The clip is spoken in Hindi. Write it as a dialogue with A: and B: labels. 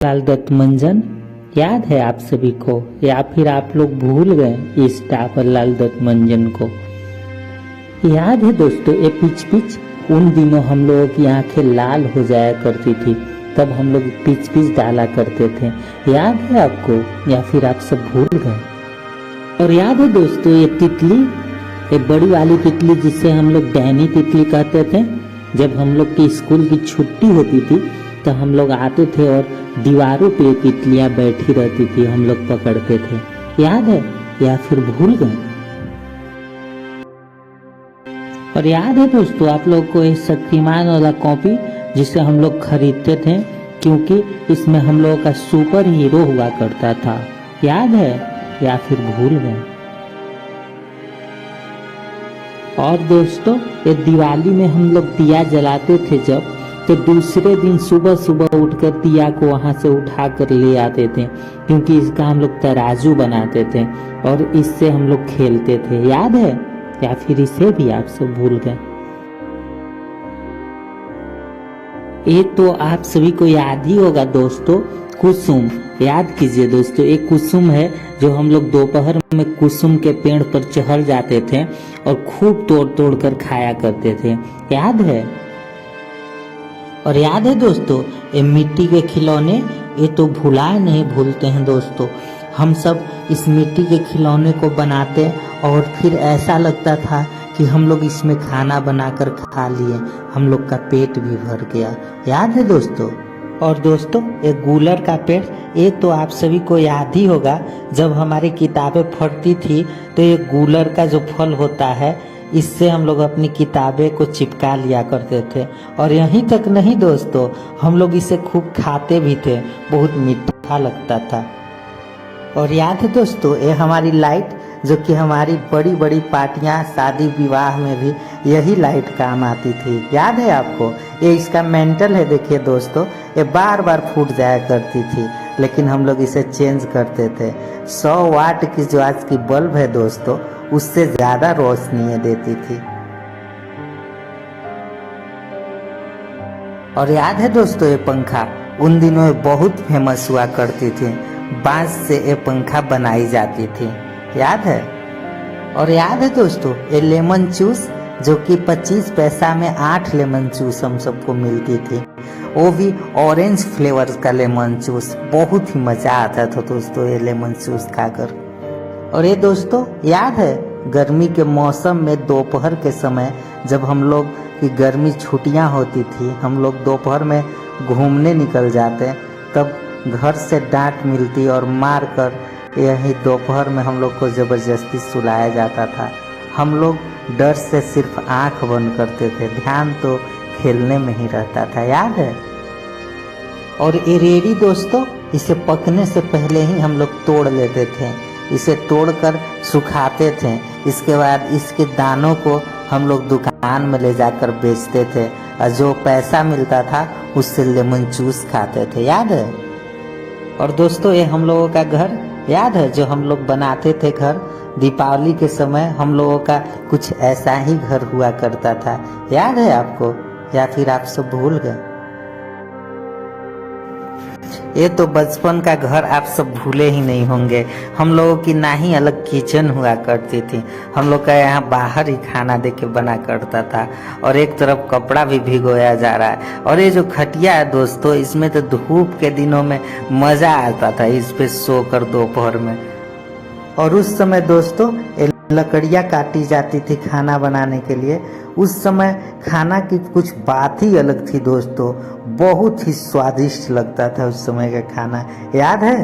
A: लाल दत्त मंजन याद है आप सभी को, या फिर आप लोग भूल गए इस डाबर लाल दत्त मंजन को? याद है दोस्तों, ये पिच पिच उन दिनों हम लोगों की आंखें लाल हो जाया करती थी, तब हम लोग पिच पिच डाला करते थे। याद है आपको, या फिर आप सब भूल गए? और याद है दोस्तों, ये तितली, ये बड़ी वाली तितली जिसे हम लोग डैनी तितली कहते थे, जब हम लोग की स्कूल की छुट्टी होती थी तो हम लोग आते थे और दीवारों पे तितलियां बैठी रहती थी, हम लोग पकड़ते थे। याद है या फिर भूल गए? और याद है दोस्तों आप लोग को ये शक्तिमान वाला कॉपी जिसे हम लोग खरीदते थे, क्योंकि इसमें हम लोगों का सुपर हीरो हुआ करता था। याद है या फिर भूल गए? और दोस्तों, ये दिवाली में हम लोग दिया जलाते थे जब, तो दूसरे दिन सुबह सुबह उठकर दिया को वहां से उठा कर ले आते थे, क्योंकि इसका हम लोग तराजू बनाते थे और इससे हम लोग खेलते थे। याद है या फिर इसे भी आप सब भूल गए? ये तो आप सभी को याद ही होगा दोस्तों, कुसुम। याद कीजिए दोस्तों, एक कुसुम है जो हम लोग दोपहर में कुसुम के पेड़ पर चढ़ जाते थे और खूब तोड़ तोड़ कर खाया करते थे। याद है? और याद है दोस्तों, ये मिट्टी के खिलौने, ये तो भुलाए नहीं भूलते हैं दोस्तों। हम सब इस मिट्टी के खिलौने को बनाते और फिर ऐसा लगता था कि हम लोग इसमें खाना बनाकर खा लिए, हम लोग का पेट भी भर गया। याद है दोस्तों? और दोस्तों, एक गूलर का पेड़, ये तो आप सभी को याद ही होगा, जब हमारी किताबें फटती थी तो ये गूलर का जो फल होता है, इससे हम लोग अपनी किताबें को चिपका लिया करते थे। और यहीं तक नहीं दोस्तों, हम लोग इसे खूब खाते भी थे, बहुत मीठा लगता था। और याद है दोस्तों, ये हमारी लाइट, जो कि हमारी बड़ी बड़ी पार्टियां, शादी विवाह में भी यही लाइट काम आती थी। याद है आपको? ये इसका मेंटल है, देखिए दोस्तों, ये बार बार फूट जाया करती थी, लेकिन हम लोग इसे चेंज करते थे। 100 वाट की जो आज की बल्ब है दोस्तों, उससे ज्यादा रोशनी देती थी। और याद है दोस्तों, ये पंखा उन दिनों में बहुत फेमस हुआ करती थी, बांस से ये पंखा बनाई जाती थी। याद है? और याद है दोस्तों, ये लेमन जूस, जो कि 25 पैसा में 8 लेमन जूस हम सबको मिलती थी, वो भी ऑरेंज फ्लेवर का लेमन जूस। बहुत ही मजा आता था दोस्तों ये लेमन जूस खाकर। और ये दोस्तों याद है, गर्मी के मौसम में दोपहर के समय जब हम लोग की गर्मी छुट्टियां होती थी, हम लोग दोपहर में घूमने निकल जाते, तब घर से डांट मिलती और मार कर यही दोपहर में हम लोग को जबरदस्ती सुलाया जाता था। हम लोग डर से सिर्फ आंख बंद करते थे, ध्यान तो खेलने में ही रहता था। याद है? और ये रेड़ी दोस्तों, इसे पकने से पहले ही हम लोग तोड़ लेते थे, इसे तोड़कर सुखाते थे, इसके बाद इसके दानों को हम लोग दुकान में ले जाकर बेचते थे, और जो पैसा मिलता था उससे लेमन जूस खाते थे। याद है? और दोस्तों, ये हम लोगों का घर याद है, जो हम लोग बनाते थे घर दीपावली के समय, हम लोगों का कुछ ऐसा ही घर हुआ करता था। याद है आपको, या फिर आप सब भूल गए? ये तो बचपन का घर आप सब भूले ही नहीं होंगे। हम लोगों की ना ही अलग किचन हुआ करती थी, हम लोग का यहाँ बाहर ही खाना देके बना करता था, और एक तरफ कपड़ा भी भिगोया जा रहा है। और ये जो खटिया है दोस्तों, इसमें तो धूप के दिनों में मजा आता था इस पे सोकर दोपहर में। और उस समय दोस्तों लकड़ियाँ काटी जाती थी खाना बनाने के लिए। उस समय खाना की कुछ बात ही अलग थी दोस्तों, बहुत ही स्वादिष्ट लगता था उस समय का खाना। याद है?